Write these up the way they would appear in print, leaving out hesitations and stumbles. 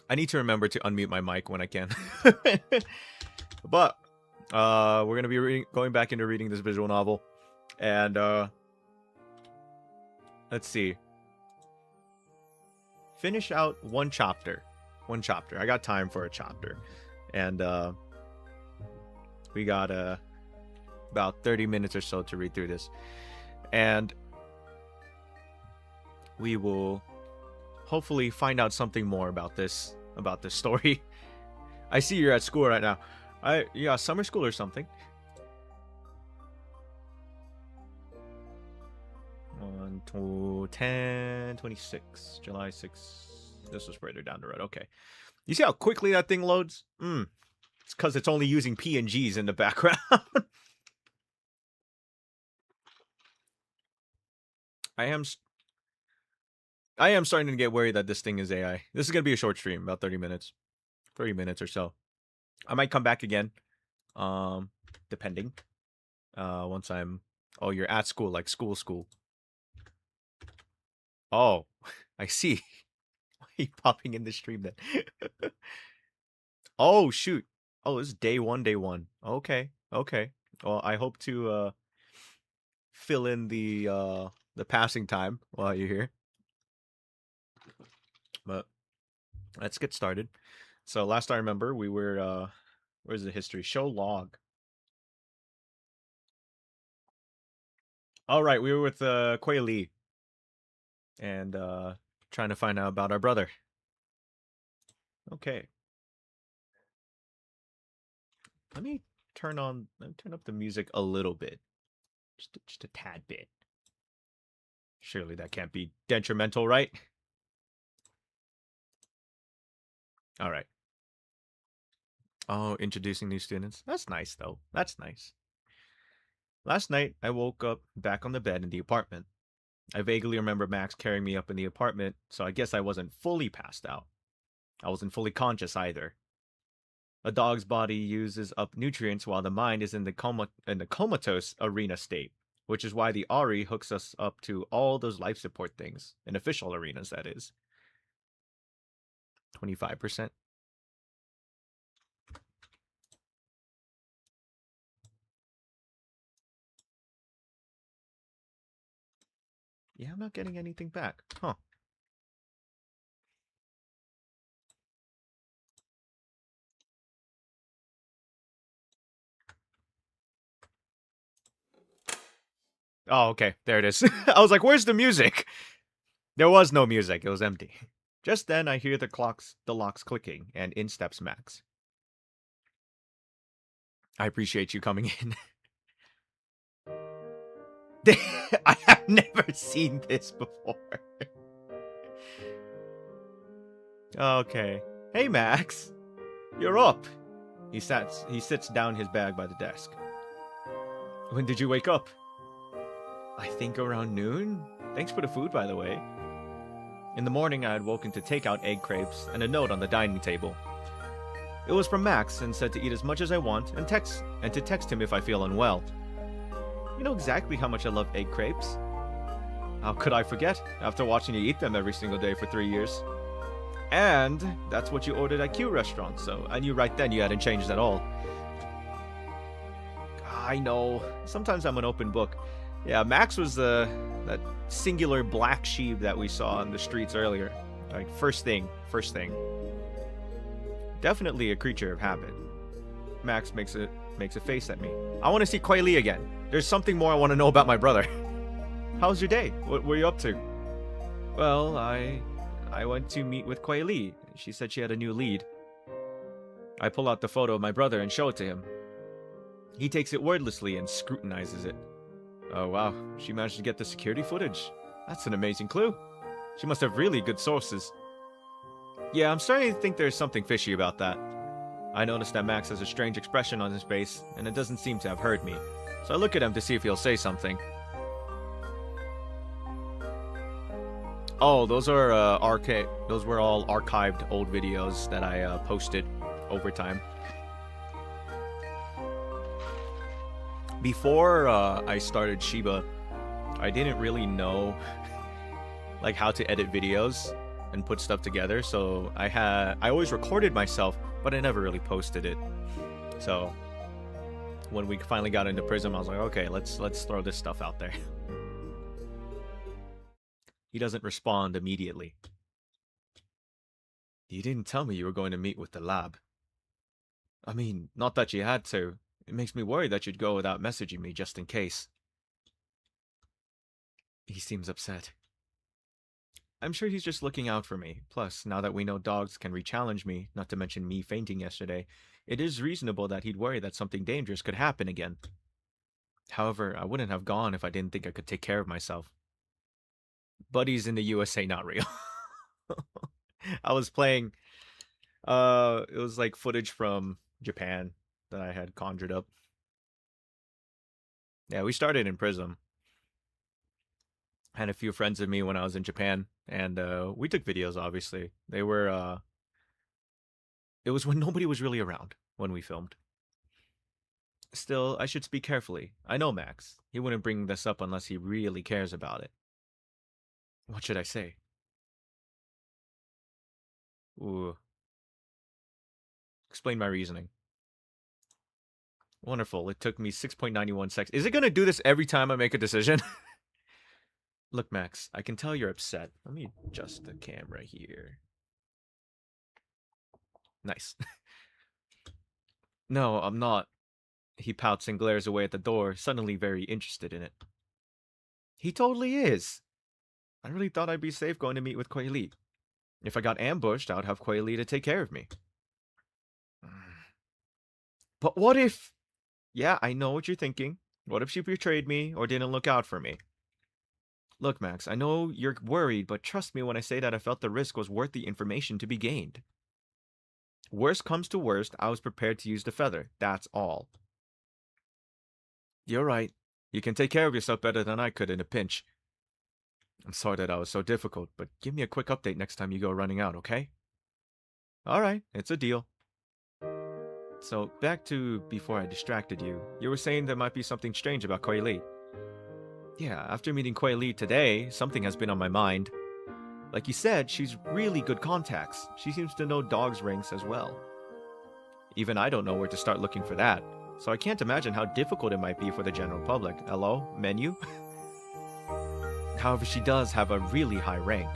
I need to remember to unmute my mic when I can. But we're gonna be going back into reading this visual novel, and let's see. Finish out one chapter. One chapter. I got time for a chapter, and we got about 30 minutes or so to read through this, and we will hopefully find out something more about this story. I see you're at school right now. Yeah, summer school or something. 1, 2, 10, 26, July 6th. This was further down the road. Okay. You see how quickly that thing loads? It's because it's only using PNGs in the background. I am starting to get worried that this thing is AI. This is going to be a short stream, about 30 minutes. 30 minutes or so. I might come back again. Depending. Once I'm... Oh, you're at school, like school. Oh, I see. Why are you popping in the stream then? Oh, shoot. Oh, this is day one. Okay. Well, I hope to fill in the passing time while you're here. But let's get started. So last I remember, we were where's the history? Show log. All right, we were with Queili and trying to find out about our brother. Okay. Let me turn up the music a little bit. Just a tad bit. Surely that can't be detrimental, right? All right. Oh, introducing new students. That's nice, though. That's nice. Last night, I woke up back on the bed in the apartment. I vaguely remember Max carrying me up in the apartment, so I guess I wasn't fully passed out. I wasn't fully conscious either. A dog's body uses up nutrients while the mind is in the comatose arena state, which is why the Ari hooks us up to all those life support things, in official arenas, that is. 25%. Yeah, I'm not getting anything back. Huh. Oh, okay. There it is. I was like, where's the music? There was no music. It was empty. Just then, I hear the locks clicking, and in steps Max. I appreciate you coming in. I have never seen this before. Okay. Hey, Max. You're up. He sits down his bag by the desk. When did you wake up? I think around noon. Thanks for the food, by the way. In the morning, I had woken to take out egg crepes and a note on the dining table. It was from Max and said to eat as much as I want and to text him if I feel unwell. You know exactly how much I love egg crepes. How could I forget after watching you eat them every single day for 3 years? And that's what you ordered at Q restaurant, so I knew right then you hadn't changed at all. I know. Sometimes I'm an open book. Yeah, Max was that singular black sheep that we saw on the streets earlier. Like, first thing. Definitely a creature of habit. Max makes a face at me. I want to see Queili again. There's something more I want to know about my brother. How's your day? What were you up to? Well, I went to meet with Queili. She said she had a new lead. I pull out the photo of my brother and show it to him. He takes it wordlessly and scrutinizes it. Oh wow, she managed to get the security footage. That's an amazing clue. She must have really good sources. Yeah, I'm starting to think there's something fishy about that. I noticed that Max has a strange expression on his face, and it doesn't seem to have heard me. So I look at him to see if he'll say something. Oh, those are those were all archived old videos that I posted over time. Before I started Shiba, I didn't really know like how to edit videos. and put stuff together, so I always recorded myself, but I never really posted it. So when we finally got into Prism, I was like, okay, let's throw this stuff out there. He doesn't respond immediately. You didn't tell me you were going to meet with the lab. I mean, not that you had to. It makes me worry that you'd go without messaging me just in case. He seems upset. I'm sure he's just looking out for me. Plus, now that we know dogs can re-challenge me, not to mention me fainting yesterday, it is reasonable that he'd worry that something dangerous could happen again. However, I wouldn't have gone if I didn't think I could take care of myself. Buddies in the USA, not real. I was playing, it was like footage from Japan that I had conjured up. Yeah, we started in Prism. Had a few friends of me when I was in Japan, and we took videos, obviously. They were, it was when nobody was really around when we filmed. Still, I should speak carefully. I know Max. He wouldn't bring this up unless he really cares about it. What should I say? Ooh. Explain my reasoning. Wonderful. It took me 6.91 seconds. Is it going to do this every time I make a decision? Look, Max, I can tell you're upset. Let me adjust the camera here. Nice. No, I'm not. He pouts and glares away at the door, suddenly very interested in it. He totally is. I really thought I'd be safe going to meet with Queili. If I got ambushed, I would have Queili to take care of me. But what if... Yeah, I know what you're thinking. What if she betrayed me or didn't look out for me? Look, Max, I know you're worried, but trust me when I say that I felt the risk was worth the information to be gained. Worst comes to worst, I was prepared to use the feather. That's all. You're right. You can take care of yourself better than I could in a pinch. I'm sorry that I was so difficult, but give me a quick update next time you go running out, okay? Alright, it's a deal. So, back to before I distracted you. You were saying there might be something strange about Queili. Yeah, after meeting Queili today, something has been on my mind. Like you said, she's really good contacts. She seems to know dogs' ranks as well. Even I don't know where to start looking for that, so I can't imagine how difficult it might be for the general public. Hello? Menu? However, she does have a really high rank.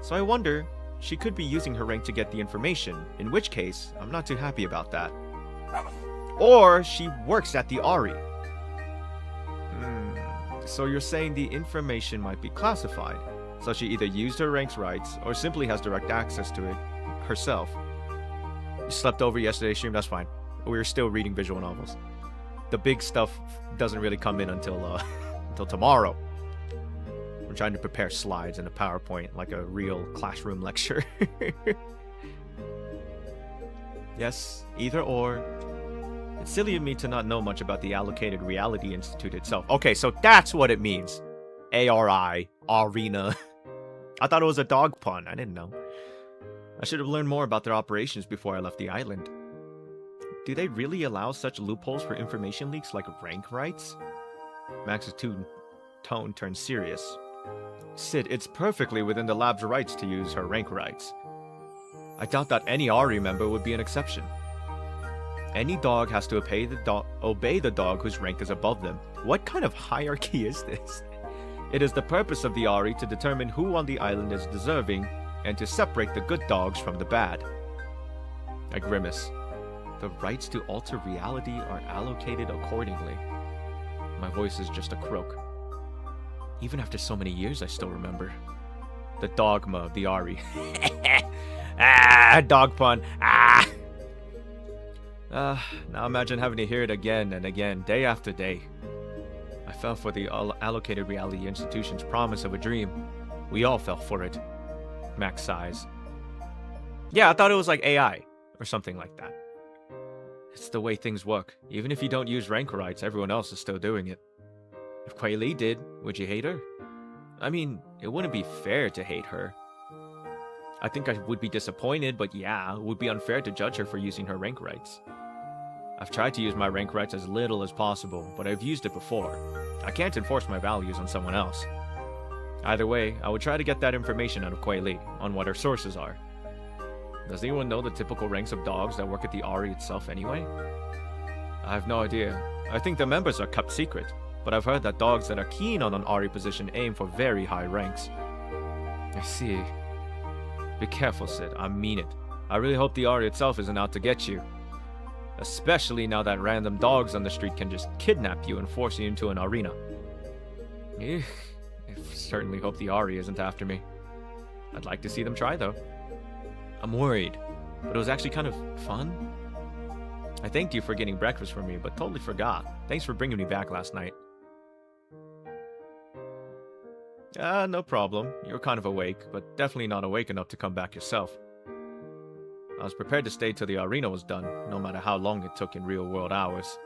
So I wonder, she could be using her rank to get the information, in which case, I'm not too happy about that. Or she works at the Ari. So you're saying the information might be classified, so she either used her rank's rights or simply has direct access to it herself. You slept over yesterday's stream, that's fine. We were still reading visual novels. The big stuff doesn't really come in until until tomorrow. I'm trying to prepare slides in a PowerPoint like a real classroom lecture. Yes, either or. It's silly of me to not know much about the Allocated Reality Institute itself. Okay, so that's what it means. ARI, Arena. I thought it was a dog pun. I didn't know. I should have learned more about their operations before I left the island. Do they really allow such loopholes for information leaks like rank rights? Max's tone turns serious. Sid, it's perfectly within the lab's rights to use her rank rights. I doubt that any Ari member would be an exception. Any dog has to obey the dog whose rank is above them. What kind of hierarchy is this? It is the purpose of the Ari to determine who on the island is deserving, and to separate the good dogs from the bad. I grimace. The rights to alter reality are allocated accordingly. My voice is just a croak. Even after so many years, I still remember. The dogma of the Ari. Dog pun. Now imagine having to hear it again and again, day after day. I fell for the Allocated Reality Institution's promise of a dream. We all fell for it. Max sighs. Yeah, I thought it was like AI, or something like that. It's the way things work. Even if you don't use rank rights, everyone else is still doing it. If Queili did, would you hate her? I mean, it wouldn't be fair to hate her. I think I would be disappointed, but yeah, it would be unfair to judge her for using her rank rights. I've tried to use my rank rights as little as possible, but I've used it before. I can't enforce my values on someone else. Either way, I would try to get that information out of Queili on what her sources are. Does anyone know the typical ranks of dogs that work at the Ari itself anyway? I have no idea. I think the members are kept secret, but I've heard that dogs that are keen on an Ari position aim for very high ranks. I see. Be careful, Sid. I mean it. I really hope the Ari itself isn't out to get you. Especially now that random dogs on the street can just kidnap you and force you into an arena. I certainly hope the Ari isn't after me. I'd like to see them try, though. I'm worried, but it was actually kind of fun. I thanked you for getting breakfast for me, but totally forgot. Thanks for bringing me back last night. No problem. You were kind of awake, but definitely not awake enough to come back yourself. I was prepared to stay till the arena was done, no matter how long it took in real-world hours.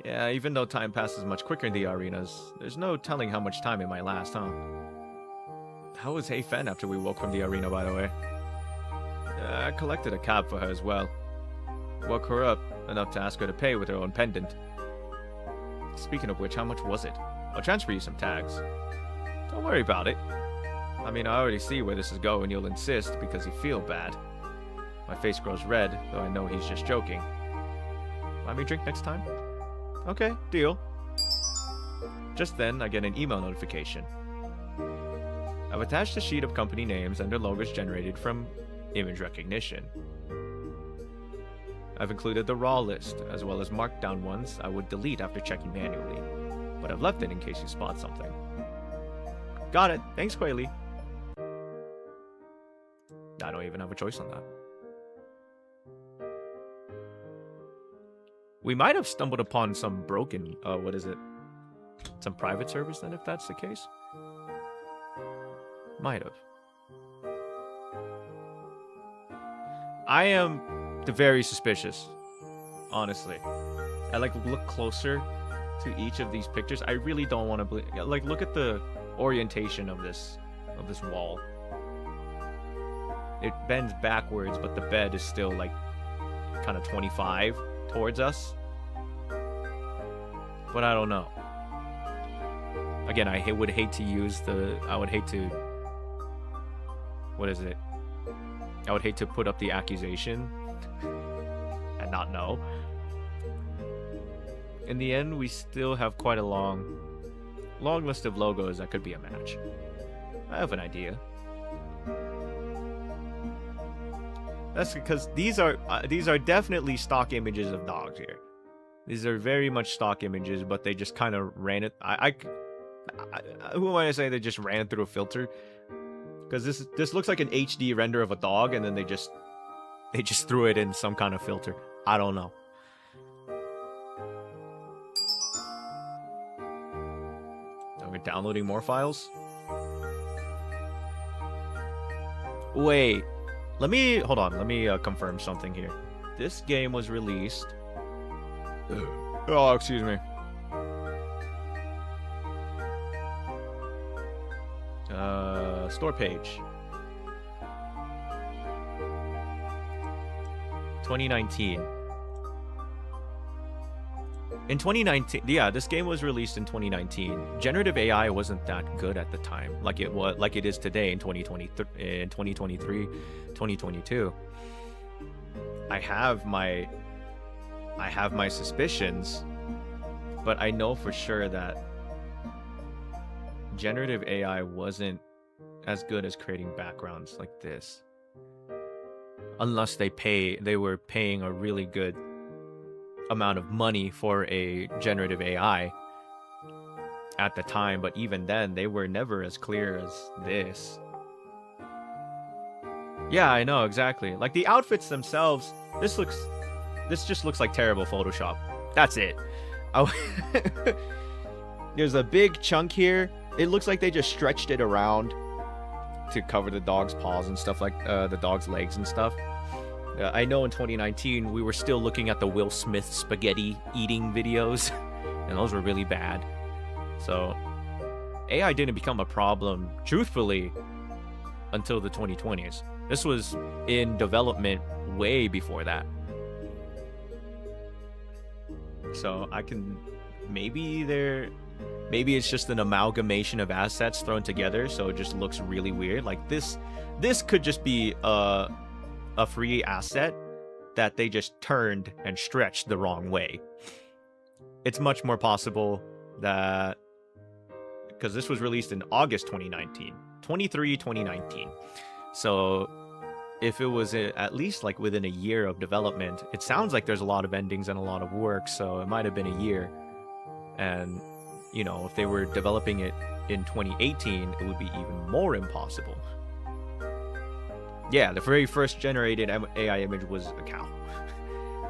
Yeah, even though time passes much quicker in the arenas, there's no telling how much time it might last, huh? How was Hey Fen after we woke from the arena, by the way? I collected a cab for her as well. Woke her up enough to ask her to pay with her own pendant. Speaking of which, how much was it? I'll transfer you some tags. Don't worry about it. I mean, I already see where this is going. You'll insist because you feel bad. My face grows red, though I know he's just joking. Buy me a drink next time? Okay, deal. Just then, I get an email notification. I've attached a sheet of company names and their logos generated from image recognition. I've included the raw list, as well as marked down ones I would delete after checking manually, but I've left it in case you spot something. Got it. Thanks, Queili. I don't even have a choice on that. We might have stumbled upon some broken, what is it? Some private service then, if that's the case? Might have. I am very suspicious, honestly. I look closer to each of these pictures. I really don't want to believe. Like, look at the orientation of this wall. It bends backwards, but the bed is still like kind of 25 towards us. But I don't know. Again, I would hate to use the. I would hate to. What is it? I would hate to put up the accusation and not know. In the end, we still have quite a long list of logos that could be a match. I have an idea. That's because these are definitely stock images of dogs here. These are very much stock images, but they just kind of ran it. Who am I to say they just ran it through a filter? Because this looks like an HD render of a dog, and then they just threw it in some kind of filter. I don't know. Are we downloading more files? Wait. Hold on. Let me confirm something here. This game was released. Oh, excuse me. Store page. 2019. In 2019, yeah, this game was released in 2019. Generative AI wasn't that good at the time, like it is today in 2023, 2022. I have my suspicions, but I know for sure that generative AI wasn't as good as creating backgrounds like this. Unless they were paying a really good amount of money for a generative AI at the time, but even then they were never as clear as this. Yeah, I know, exactly. Like the outfits themselves, this just looks like terrible Photoshop. That's it. There's a big chunk here. It looks like they just stretched it around to cover the dog's paws and stuff, like the dog's legs and stuff. I know in 2019 we were still looking at the Will Smith spaghetti eating videos, and those were really bad. So AI didn't become a problem, truthfully, until the 2020s. This was in development way before that. So I can maybe Maybe it's just an amalgamation of assets thrown together, so it just looks really weird. Like this could just be a free asset that they just turned and stretched the wrong way. It's much more possible that, because this was released in August 2019, 2019. So if it was at least like within a year of development, it sounds like there's a lot of endings and a lot of work, so it might have been a year. And, you know, if they were developing it in 2018, it would be even more impossible. Yeah, the very first generated AI image was a cow.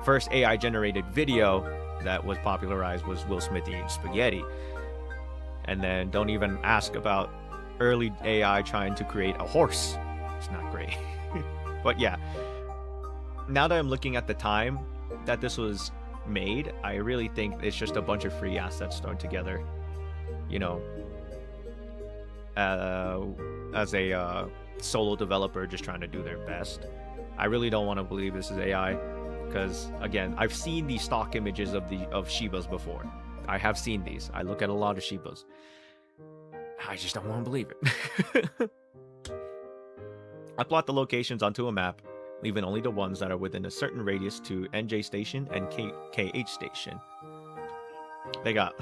First AI generated video that was popularized was Will Smith eating spaghetti. And then don't even ask about early AI trying to create a horse. It's not great. But yeah, now that I'm looking at the time that this was made, I really think it's just a bunch of free assets thrown together. You know, as a solo developer just trying to do their best. I really don't want to believe this is AI, because again, I've seen these stock images of Shibas before. I have seen these. I look at a lot of Shibas. I just don't want to believe it. I plot the locations onto a map, leaving only the ones that are within a certain radius to NJ Station and KH Station. They got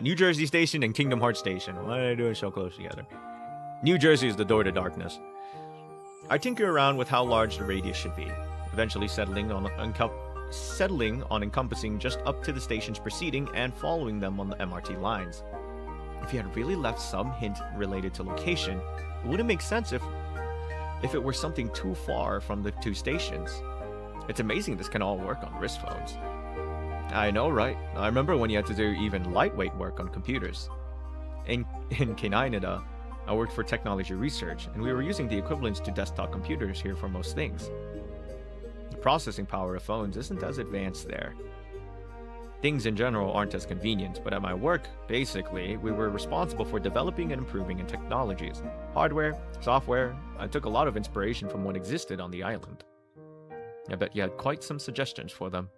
New Jersey Station and Kingdom Hearts Station. Why are they doing so close together? New Jersey is the door to darkness. I tinker around with how large the radius should be, eventually settling on encompassing just up to the stations preceding and following them on the MRT lines. If he had really left some hint related to location, it wouldn't make sense if it were something too far from the two stations. It's amazing this can all work on wrist phones. I know, right? I remember when you had to do even lightweight work on computers. In Canada, I worked for technology research, and we were using the equivalents to desktop computers here for most things. The processing power of phones isn't as advanced there. Things in general aren't as convenient, but at my work, basically, we were responsible for developing and improving in technologies. Hardware, software. I took a lot of inspiration from what existed on the island. I bet you had quite some suggestions for them.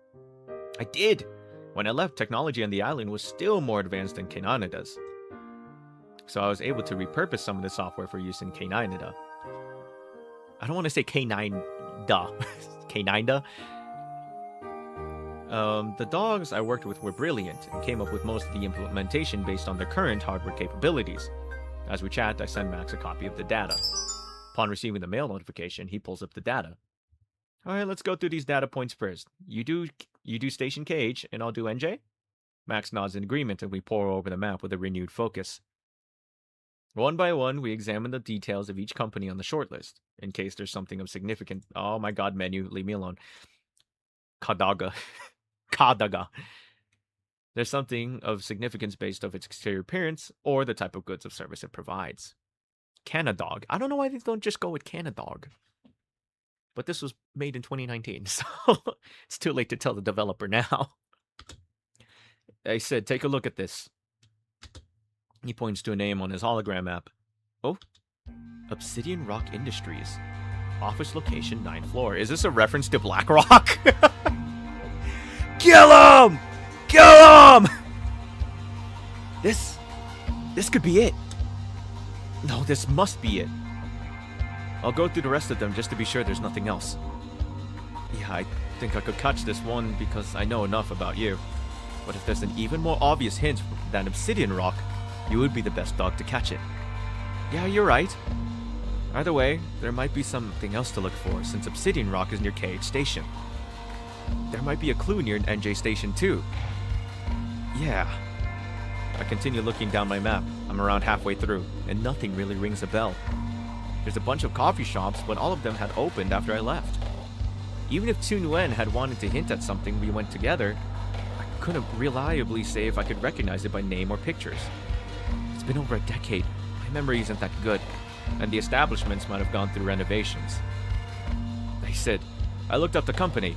I did! When I left, technology on the island was still more advanced than Canada's. So I was able to repurpose some of the software for use in Canada. I don't want to say K9-da. K9-da? The dogs I worked with were brilliant and came up with most of the implementation based on their current hardware capabilities. As we chat, I send Max a copy of the data. Upon receiving the mail notification, he pulls up the data. Alright, let's go through these data points first. You do Station KH, and I'll do NJ? Max nods in agreement, and we pore over the map with a renewed focus. One by one, we examine the details of each company on the shortlist, in case there's something of significance. Oh my god, menu, leave me alone. Kadaga. Kadaga. There's something of significance based off its exterior appearance, or the type of goods or service it provides. Canadog. I don't know why they don't just go with Canadog. But this was made in 2019, so it's too late to tell the developer now. I said, take a look at this. He points to a name on his hologram app. Oh, Obsidian Rock Industries. Office location 9th floor. Is this a reference to BlackRock? Kill him! Kill him! This could be it. No, this must be it. I'll go through the rest of them just to be sure there's nothing else. Yeah, I think I could catch this one because I know enough about you. But if there's an even more obvious hint than Obsidian Rock, you would be the best dog to catch it. Yeah, you're right. Either way, there might be something else to look for, since Obsidian Rock is near KH Station. There might be a clue near NJ Station too. Yeah. I continue looking down my map. I'm around halfway through, and nothing really rings a bell. There's a bunch of coffee shops, but all of them had opened after I left. Even if Tu Nguyen had wanted to hint at something we went together, I couldn't reliably say if I could recognize it by name or pictures. It's been over a decade. My memory isn't that good, and the establishments might have gone through renovations. I said, I looked up the company.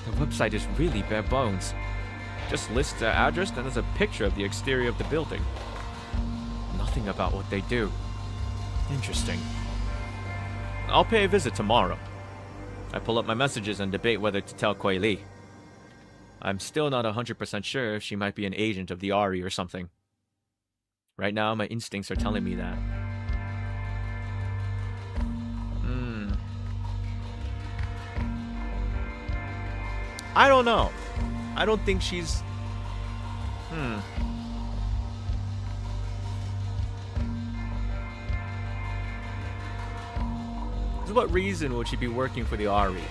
The website is really bare bones. Just lists their address and there's a picture of the exterior of the building. Nothing about what they do. Interesting. I'll pay a visit tomorrow. I pull up my messages and debate whether to tell Queili. I'm still not 100% sure if she might be an agent of the RE or something. Right now, my instincts are telling me that. I don't know. I don't think she's... What reason would she be working for the Ari?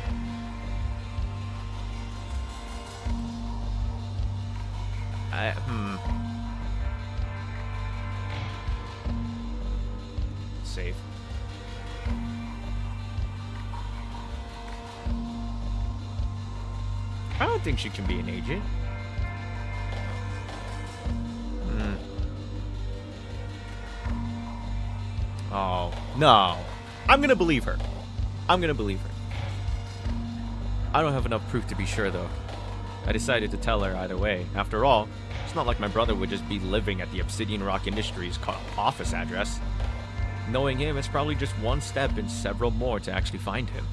Safe. I don't think she can be an agent. Oh, no. I'm gonna believe her. I'm gonna believe her. I don't have enough proof to be sure, though. I decided to tell her either way. After all, it's not like my brother would just be living at the Obsidian Rock Industries office address. Knowing him, it's probably just one step in several more to actually find him.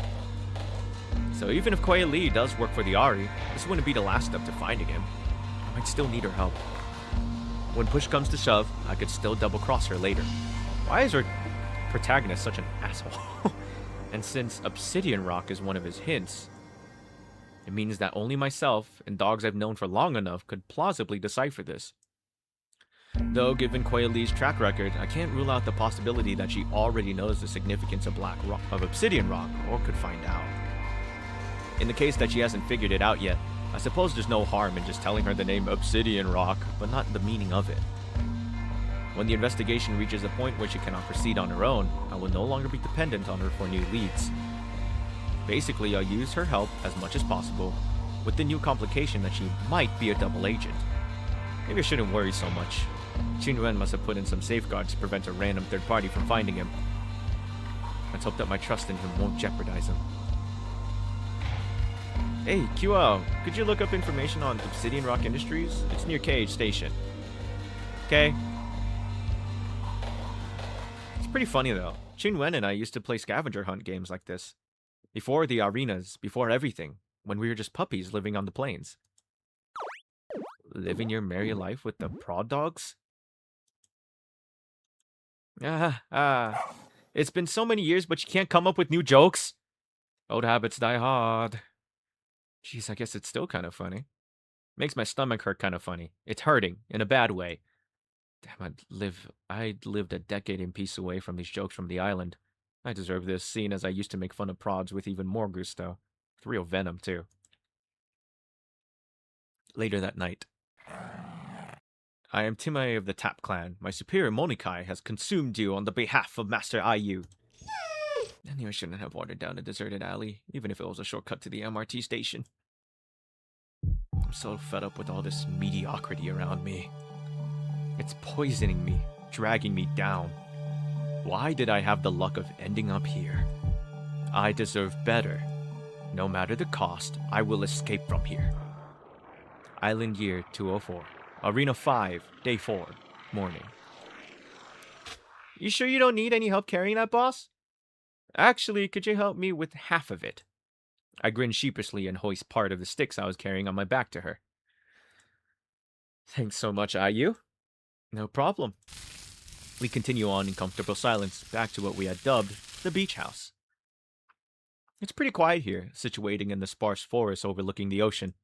So even if Queili does work for the Ari, this wouldn't be the last step to finding him. I might still need her help. When push comes to shove, I could still double-cross her later. Why is her protagonist such an asshole? And since Obsidian Rock is one of his hints, it means that only myself and dogs I've known for long enough could plausibly decipher this. Though, given Queili's track record, I can't rule out the possibility that she already knows the significance of Obsidian Rock, or could find out. In the case that she hasn't figured it out yet, I suppose there's no harm in just telling her the name Obsidian Rock, but not the meaning of it. When the investigation reaches a point where she cannot proceed on her own, I will no longer be dependent on her for new leads. Basically, I'll use her help as much as possible, with the new complication that she might be a double agent. Maybe I shouldn't worry so much. Qinwen must have put in some safeguards to prevent a random third party from finding him. Let's hope that my trust in him won't jeopardize him. Hey, QL, could you look up information on Obsidian Rock Industries? It's near KH Station. Okay. It's pretty funny though. Qinwen and I used to play scavenger hunt games like this. Before the arenas, before everything, when we were just puppies living on the plains. Living your merry life with the prod dogs? It's been so many years, but you can't come up with new jokes? Old habits die hard. Jeez, I guess it's still kind of funny. Makes my stomach hurt kind of funny. It's hurting, in a bad way. Damn, I lived a decade in peace away from these jokes from the island. I deserve this, seeing as I used to make fun of prods with even more gusto. With real venom, too. Later that night. I am Timai of the Tap Clan. My superior Monikai has consumed you on the behalf of Master IU. I knew I shouldn't have wandered down a deserted alley, even if it was a shortcut to the MRT station. I'm so fed up with all this mediocrity around me. It's poisoning me, dragging me down. Why did I have the luck of ending up here? I deserve better. No matter the cost, I will escape from here. Island Year 204. Arena 5, Day 4, morning. You sure you don't need any help carrying that, boss? Actually, could you help me with half of it? I grin sheepishly and hoist part of the sticks I was carrying on my back to her. Thanks so much, IU. No problem. We continue on in comfortable silence, back to what we had dubbed the beach house. It's pretty quiet here, situating in the sparse forest overlooking the ocean.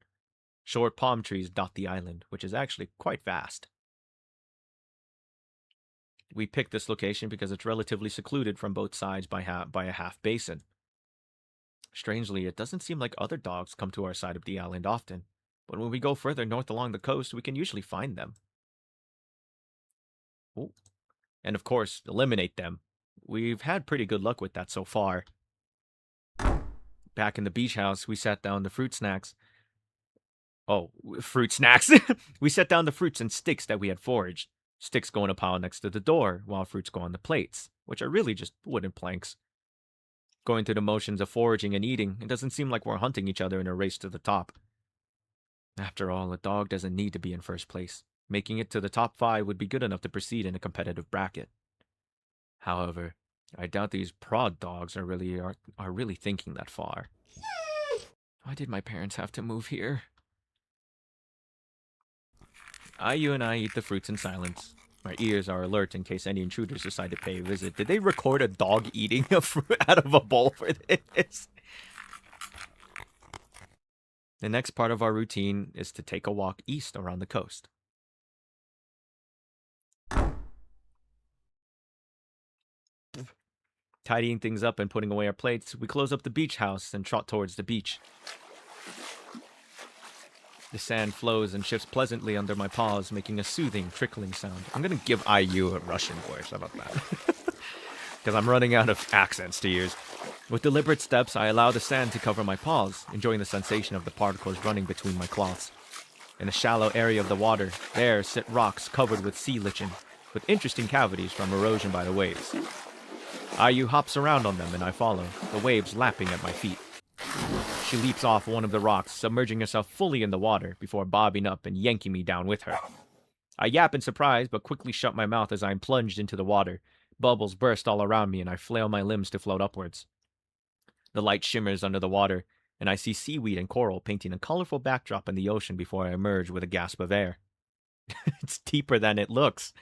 Short palm trees dot the island, which is actually quite vast. We picked this location because it's relatively secluded from both sides by a half basin. Strangely, it doesn't seem like other dogs come to our side of the island often, but when we go further north along the coast, we can usually find them. Ooh. And of course, eliminate them. We've had pretty good luck with that so far. Back in the beach house, we sat down the fruit snacks. Oh, fruit snacks! We set down the fruits and sticks that we had foraged. Sticks go in a pile next to the door, while fruits go on the plates, which are really just wooden planks. Going through the motions of foraging and eating, it doesn't seem like we're hunting each other in a race to the top. After all, a dog doesn't need to be in first place. Making it to the top 5 would be good enough to proceed in a competitive bracket. However, I doubt these prod dogs are really thinking that far. Why did my parents have to move here? IU and I eat the fruits in silence. My ears are alert in case any intruders decide to pay a visit. Did they record a dog eating a fruit out of a bowl for this? The next part of our routine is to take a walk east around the coast. Tidying things up and putting away our plates, we close up the beach house and trot towards the beach. The sand flows and shifts pleasantly under my paws, making a soothing, trickling sound. I'm gonna give IU a Russian voice. How about that? Because I'm running out of accents to use. With deliberate steps, I allow the sand to cover my paws, enjoying the sensation of the particles running between my cloths. In a shallow area of the water, there sit rocks covered with sea lichen, with interesting cavities from erosion by the waves. IU hops around on them and I follow, the waves lapping at my feet. She leaps off one of the rocks, submerging herself fully in the water before bobbing up and yanking me down with her. I yap in surprise, but quickly shut my mouth as I am plunged into the water. Bubbles burst all around me and I flail my limbs to float upwards. The light shimmers under the water, and I see seaweed and coral painting a colorful backdrop in the ocean before I emerge with a gasp of air. It's deeper than it looks.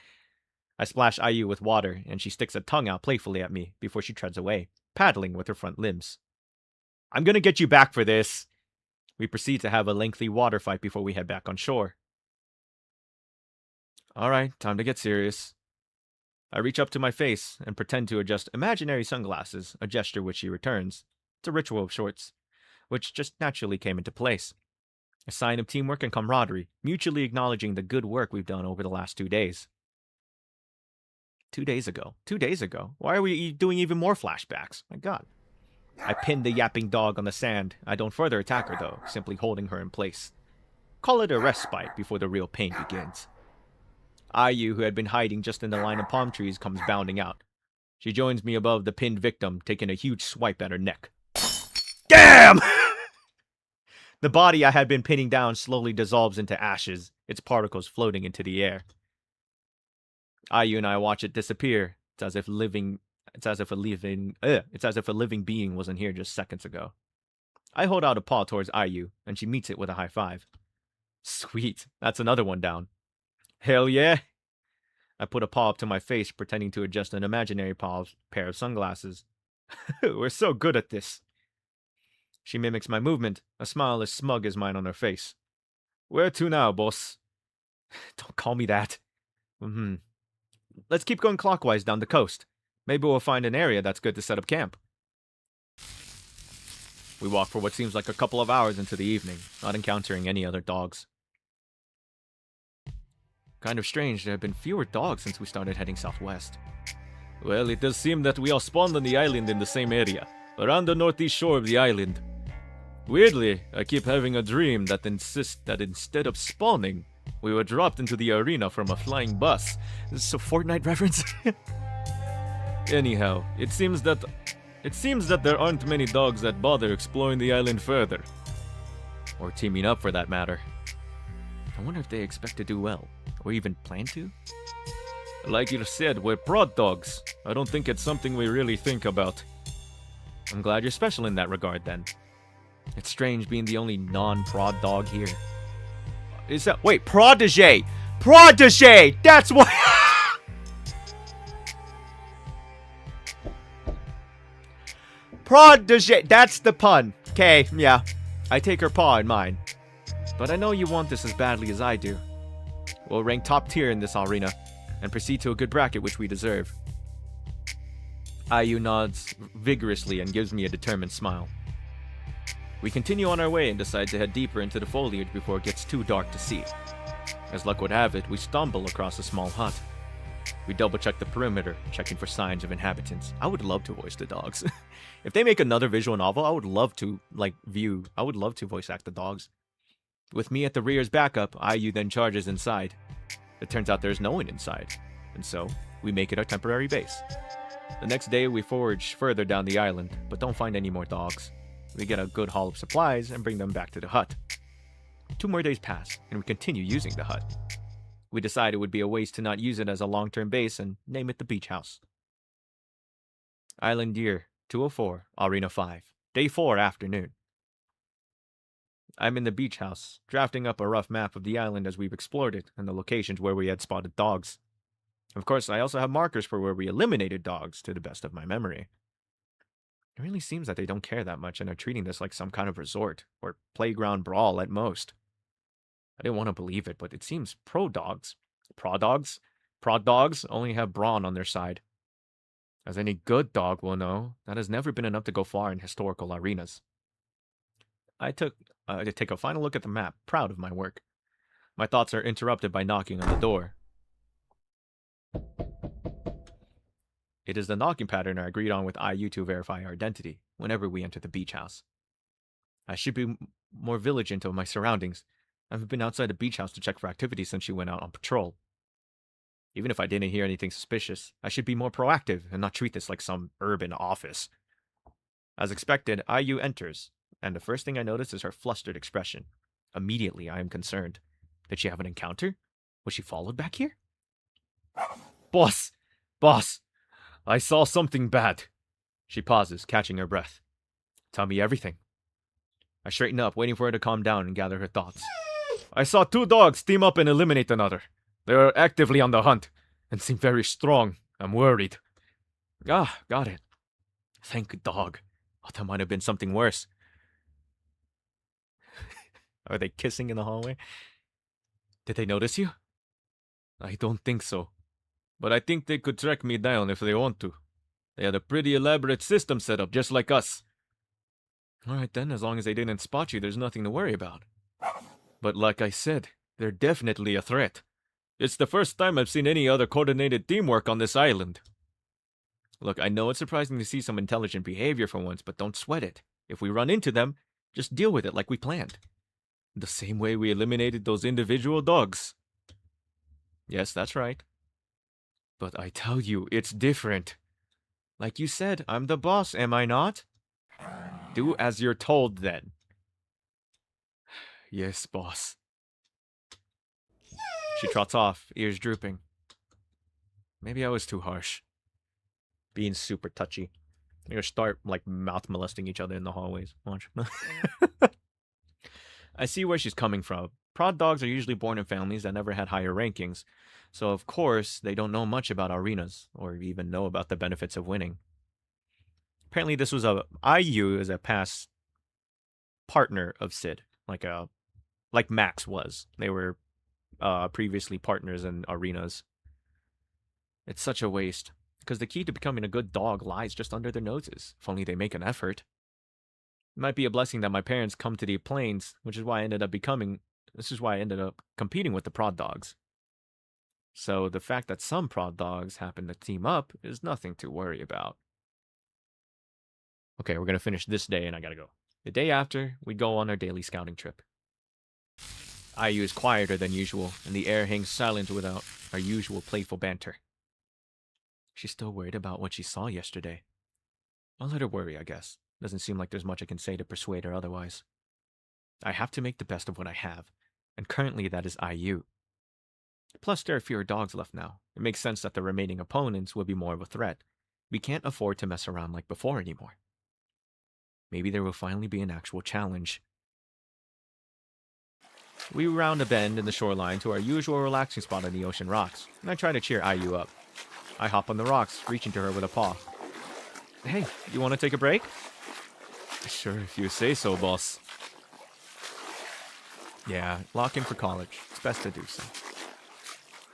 I splash IU with water, and she sticks a tongue out playfully at me before she treads away, paddling with her front limbs. I'm gonna get you back for this. We proceed to have a lengthy water fight before we head back on shore. Alright, time to get serious. I reach up to my face and pretend to adjust imaginary sunglasses, a gesture which she returns. It's a ritual of sorts, which just naturally came into place. A sign of teamwork and camaraderie, mutually acknowledging the good work we've done over the last 2 days. 2 days ago. 2 days ago? Why are we doing even more flashbacks? My god. I pin the yapping dog on the sand. I don't further attack her, though, simply holding her in place. Call it a respite before the real pain begins. IU, who had been hiding just in the line of palm trees, comes bounding out. She joins me above the pinned victim, taking a huge swipe at her neck. Damn! The body I had been pinning down slowly dissolves into ashes, its particles floating into the air. IU and I watch it disappear. It's as if a living being wasn't here just seconds ago. I hold out a paw towards IU, and she meets it with a high five. Sweet, that's another one down. Hell yeah! I put a paw up to my face, pretending to adjust an imaginary pair of sunglasses. We're so good at this. She mimics my movement, a smile as smug as mine on her face. Where to now, boss? Don't call me that. Let's keep going clockwise down the coast. Maybe we'll find an area that's good to set up camp. We walk for what seems like a couple of hours into the evening, not encountering any other dogs. Kind of strange, there have been fewer dogs since we started heading southwest. Well, it does seem that we all spawned on the island in the same area, around the northeast shore of the island. Weirdly, I keep having a dream that insists that instead of spawning, we were dropped into the arena from a flying bus. Is this a Fortnite reference? Anyhow, it seems that there aren't many dogs that bother exploring the island further. Or teaming up for that matter. I wonder if they expect to do well, or even plan to? Like you said, we're prod dogs. I don't think it's something we really think about. I'm glad you're special in that regard, then. It's strange being the only non-prod dog here. Is that... Wait, protege! Protege! That's what... Protege! That's the pun. Okay, yeah. I take her paw in mine. But I know you want this as badly as I do. We'll rank top tier in this arena, and proceed to a good bracket which we deserve. IU nods vigorously and gives me a determined smile. We continue on our way and decide to head deeper into the foliage before it gets too dark to see. As luck would have it, we stumble across a small hut. We double-check the perimeter, checking for signs of inhabitants. I would love to voice the dogs. If they make another visual novel, I would love to, voice act the dogs. With me at the rear's backup, IU then charges inside. It turns out there's no one inside, and so we make it our temporary base. The next day, we forage further down the island, but don't find any more dogs. We get a good haul of supplies and bring them back to the hut. 2 more days pass, and we continue using the hut. We decide it would be a waste to not use it as a long-term base and name it the beach house. Island Year 204, Arena 5, Day 4 afternoon. I'm in the beach house, drafting up a rough map of the island as we've explored it and the locations where we had spotted dogs. Of course, I also have markers for where we eliminated dogs, to the best of my memory. It really seems that they don't care that much and are treating this like some kind of resort, or playground brawl at most. I didn't want to believe it, but it seems prod dogs only have brawn on their side. As any good dog will know, that has never been enough to go far in historical arenas. I took to take a final look at the map, proud of my work. My thoughts are interrupted by knocking on the door. It is the knocking pattern I agreed on with IU to verify our identity whenever we enter the beach house. I should be more vigilant of my surroundings. I haven't been outside the beach house to check for activity since she went out on patrol. Even if I didn't hear anything suspicious, I should be more proactive and not treat this like some urban office. As expected, IU enters, and the first thing I notice is her flustered expression. Immediately, I am concerned. Did she have an encounter? Was she followed back here? Boss! Boss! I saw something bad. She pauses, catching her breath. Tell me everything. I straighten up, waiting for her to calm down and gather her thoughts. I saw 2 dogs team up and eliminate another. They are actively on the hunt, and seem very strong. I'm worried. Ah, got it. Thank dog. Oh, that might have been something worse. Are they kissing in the hallway? Did they notice you? I don't think so. But I think they could track me down if they want to. They had a pretty elaborate system set up, just like us. Alright then, as long as they didn't spot you, there's nothing to worry about. But like I said, they're definitely a threat. It's the first time I've seen any other coordinated teamwork on this island. Look, I know it's surprising to see some intelligent behavior for once, but don't sweat it. If we run into them, just deal with it like we planned. The same way we eliminated those individual dogs. Yes, that's right. But I tell you, it's different. Like you said, I'm the boss, am I not? Do as you're told, then. Yes, boss. She trots off, ears drooping. Maybe I was too harsh. Being super touchy. They're gonna start, like, mouth molesting each other in the hallways. Watch. I see where she's coming from. Prod dogs are usually born in families that never had higher rankings, so of course they don't know much about arenas, or even know about the benefits of winning. Apparently this was IU is a past partner of Sid, like Max was. They were previously partners in arenas. It's such a waste, because the key to becoming a good dog lies just under their noses, if only they make an effort. It might be a blessing that my parents come to the plains, which is why I ended up competing with the prod dogs. So the fact that some prod dogs happen to team up is nothing to worry about. Okay, we're going to finish this day and I gotta go. The day after, we go on our daily scouting trip. IU is quieter than usual, and the air hangs silent without our usual playful banter. She's still worried about what she saw yesterday. I'll let her worry, I guess. Doesn't seem like there's much I can say to persuade her otherwise. I have to make the best of what I have, and currently that is IU. Plus, there are fewer dogs left now. It makes sense that the remaining opponents will be more of a threat. We can't afford to mess around like before anymore. Maybe there will finally be an actual challenge. We round a bend in the shoreline to our usual relaxing spot on the ocean rocks, and I try to cheer IU up. I hop on the rocks, reaching to her with a paw. Hey, you want to take a break? Sure, if you say so, boss. Yeah, lock in for college. It's best to do so.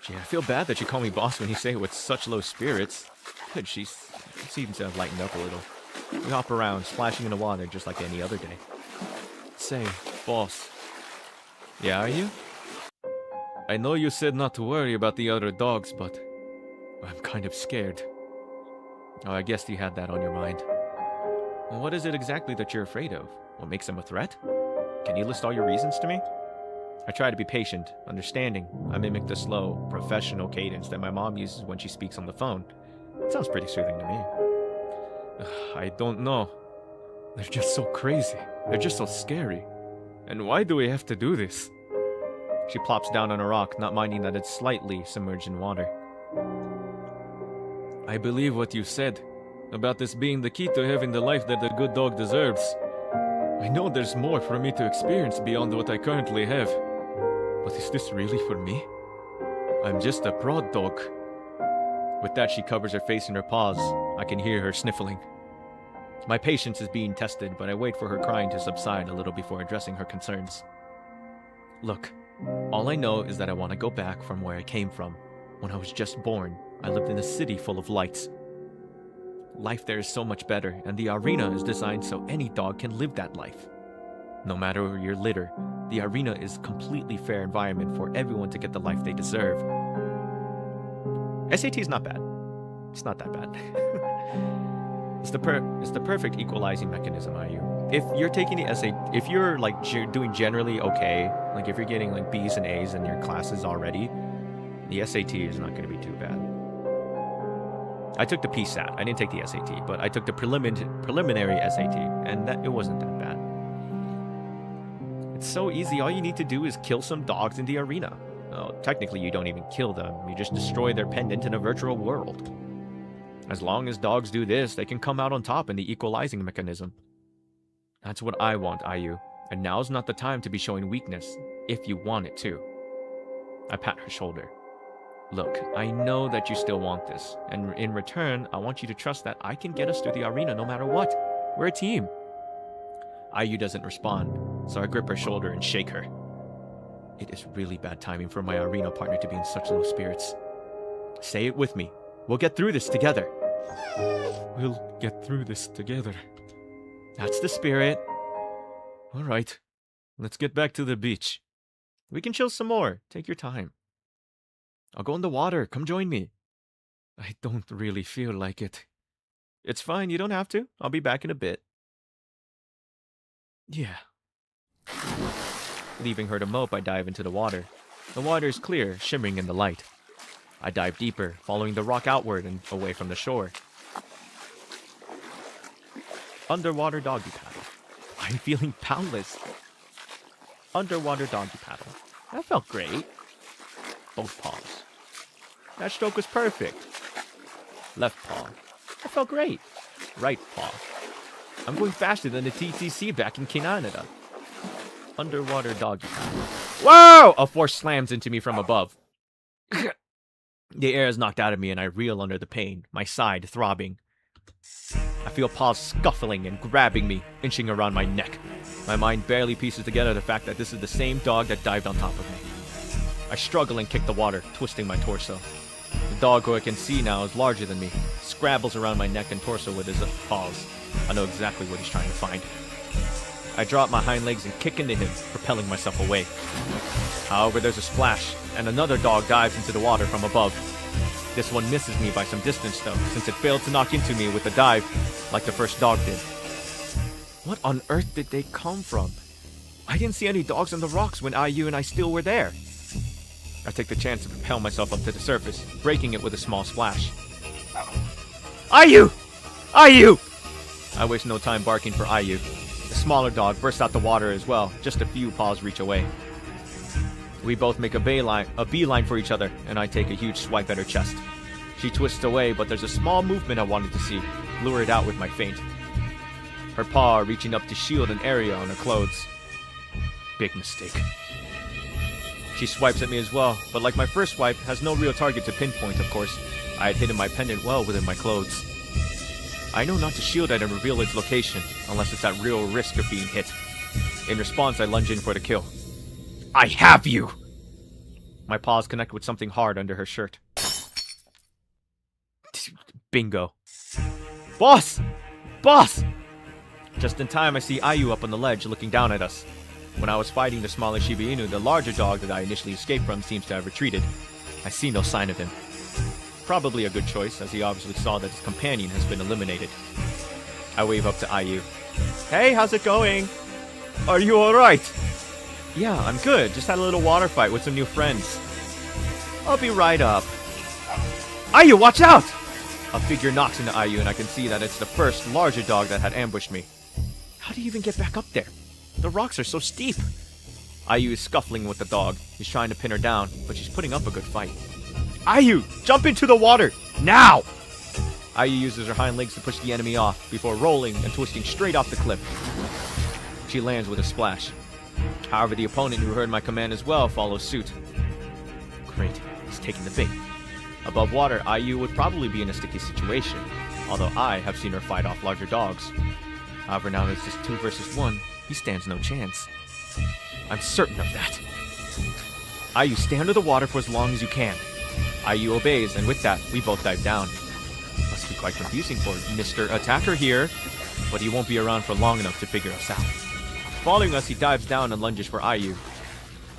Gee, I feel bad that you call me boss when you say it with such low spirits. Good, she seems to have lightened up a little. We hop around, splashing in the water just like any other day. Say, boss. Yeah, are you? I know you said not to worry about the other dogs, but I'm kind of scared. Oh, I guess you had that on your mind. Well, what is it exactly that you're afraid of? What makes them a threat? Can you list all your reasons to me? I try to be patient, understanding. I mimic the slow, professional cadence that my mom uses when she speaks on the phone. It sounds pretty soothing to me. I don't know. They're just so crazy. They're just so scary. And why do we have to do this? She plops down on a rock, not minding that it's slightly submerged in water. I believe what you said, about this being the key to having the life that a good dog deserves. I know there's more for me to experience beyond what I currently have. But is this really for me? I'm just a prod dog. With that, she covers her face in her paws. I can hear her sniffling. My patience is being tested, but I wait for her crying to subside a little before addressing her concerns. Look, all I know is that I want to go back from where I came from. When I was just born, I lived in a city full of lights. Life there is so much better, and the arena is designed so any dog can live that life. No matter your litter, the arena is a completely fair environment for everyone to get the life they deserve. SAT is not bad. It's not that bad. It's the perfect equalizing mechanism, are you? If you're taking the SAT, if you're like doing generally okay, like if you're getting like B's and A's in your classes already, the SAT is not going to be too bad. I took the PSAT. I didn't take the SAT, but I took the preliminary SAT, and it wasn't that bad. It's so easy. All you need to do is kill some dogs in the arena. Well, technically, you don't even kill them. You just destroy their pendant in a virtual world. As long as dogs do this, they can come out on top in the equalizing mechanism. That's what I want, Ayu. And now's not the time to be showing weakness, if you want it to. I pat her shoulder. Look, I know that you still want this, and in return, I want you to trust that I can get us through the arena no matter what. We're a team. Ayu doesn't respond, so I grip her shoulder and shake her. It is really bad timing for my arena partner to be in such low spirits. Say it with me. We'll get through this together. We'll get through this together. That's the spirit. All right, let's get back to the beach. We can chill some more. Take your time. I'll go in the water. Come join me. I don't really feel like it. It's fine. You don't have to. I'll be back in a bit. Yeah. Leaving her to mope, I dive into the water. The water is clear, shimmering in the light. I dive deeper, following the rock outward and away from the shore. Underwater doggy paddle. I'm feeling boundless. Underwater doggy paddle. That felt great. Both paws. That stroke was perfect. Left paw. That felt great. Right paw. I'm going faster than the TTC back in Canada. Underwater doggy paddle. Whoa! A force slams into me from above. The air is knocked out of me and I reel under the pain, my side throbbing. I feel paws scuffling and grabbing me, inching around my neck. My mind barely pieces together the fact that this is the same dog that dived on top of me. I struggle and kick the water, twisting my torso. The dog, who I can see now is larger than me, scrabbles around my neck and torso with his paws. I know exactly what he's trying to find. I drop my hind legs and kick into him, propelling myself away. However, there's a splash, and another dog dives into the water from above. This one misses me by some distance though, since it failed to knock into me with a dive, like the first dog did. What on earth did they come from? I didn't see any dogs on the rocks when Ayu and I still were there. I take the chance to propel myself up to the surface, breaking it with a small splash. Ayu! Ayu! I waste no time barking for Ayu. The smaller dog bursts out the water as well, just a few paws reach away. We both make a beeline for each other, and I take a huge swipe at her chest. She twists away, but there's a small movement I wanted to see, lure it out with my feint. Her paw reaching up to shield an area on her clothes. Big mistake. She swipes at me as well, but like my first swipe, has no real target to pinpoint, of course. I had hidden my pendant well within my clothes. I know not to shield it and reveal its location, unless it's at real risk of being hit. In response, I lunge in for the kill. I have you! My paws connect with something hard under her shirt. Bingo. Boss! Boss! Just in time, I see Ayu up on the ledge looking down at us. When I was fighting the smaller Shiba Inu, the larger dog that I initially escaped from seems to have retreated. I see no sign of him. Probably a good choice, as he obviously saw that his companion has been eliminated. I wave up to Ayu. Hey, how's it going? Are you alright? Yeah, I'm good. Just had a little water fight with some new friends. I'll be right up. Ayu, watch out! A figure knocks into Ayu and I can see that it's the first larger dog that had ambushed me. How do you even get back up there? The rocks are so steep. Ayu is scuffling with the dog. He's trying to pin her down, but she's putting up a good fight. Ayu, jump into the water! Now! Ayu uses her hind legs to push the enemy off, before rolling and twisting straight off the cliff. She lands with a splash. However, the opponent, who heard my command as well, follows suit. Great, he's taking the bait. Above water, IU would probably be in a sticky situation, although I have seen her fight off larger dogs. However, now that it's just 2 versus 1, he stands no chance. I'm certain of that. IU, stay under the water for as long as you can. IU obeys, and with that, we both dive down. Must be quite confusing for Mr. Attacker here, but he won't be around for long enough to figure us out. Following us, he dives down and lunges for IU.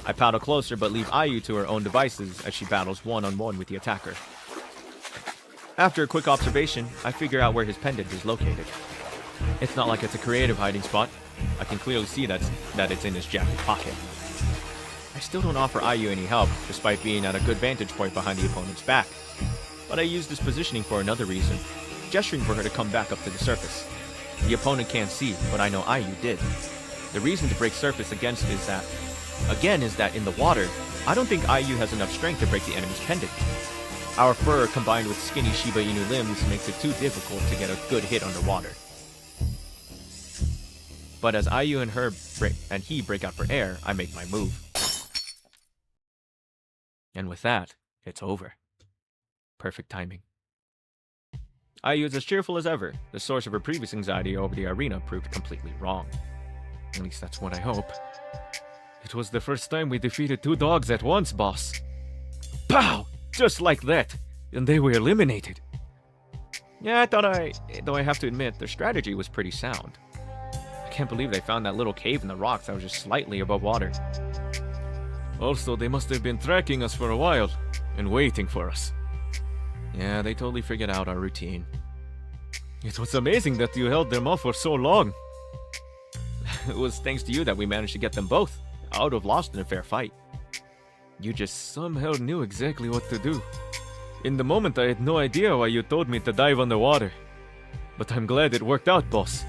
I paddle closer but leave IU to her own devices as she battles one-on-one with the attacker. After a quick observation, I figure out where his pendant is located. It's not like it's a creative hiding spot. I can clearly see that it's in his jacket pocket. I still don't offer IU any help, despite being at a good vantage point behind the opponent's back. But I use this positioning for another reason, gesturing for her to come back up to the surface. The opponent can't see, but I know IU did. The reason to break surface against is that in the water, I don't think IU has enough strength to break the enemy's pendant. Our fur combined with skinny Shiba Inu limbs makes it too difficult to get a good hit underwater. But as IU and he break out for air, I make my move. And with that, it's over. Perfect timing. IU is as cheerful as ever. The source of her previous anxiety over the arena proved completely wrong. At least that's what I hope. It was the first time we defeated 2 dogs at once, boss. Pow! Just like that. And they were eliminated. Yeah, though I have to admit, their strategy was pretty sound. I can't believe they found that little cave in the rocks that was just slightly above water. Also, they must have been tracking us for a while and waiting for us. Yeah, they totally figured out our routine. It was amazing that you held them off for so long. It was thanks to you that we managed to get them both. I would have lost in a fair fight. You just somehow knew exactly what to do. In the moment, I had no idea why you told me to dive underwater. But I'm glad it worked out, boss.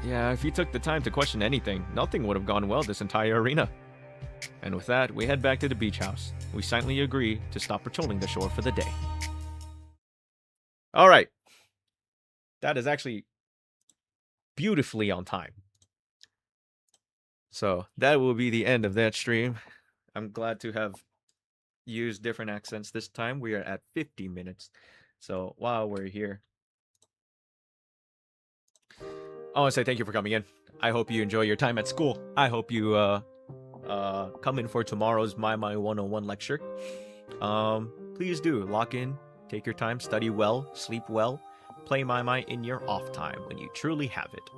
Yeah, if you took the time to question anything, nothing would have gone well this entire arena. And with that, we head back to the beach house. We silently agree to stop patrolling the shore for the day. Alright. That is actually beautifully on time. So, that will be the end of that stream. I'm glad to have used different accents this time. We are at 50 minutes. So, while we're here, I want to say thank you for coming in. I hope you enjoy your time at school. I hope you come in for tomorrow's My 101 lecture. Please do lock in, take your time, study well, sleep well, play My in your off time when you truly have it.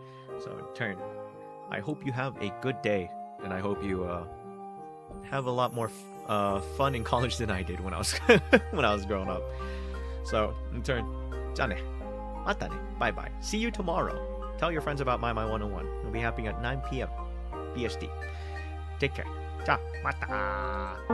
So in turn, I hope you have a good day, and I hope you have a lot more fun in college than I did when I was when I was growing up. So in turn, じゃあね、またね, bye bye. See you tomorrow. Tell your friends about My 101. It'll be happening at 9 p.m. BST. Take care. じゃあまた.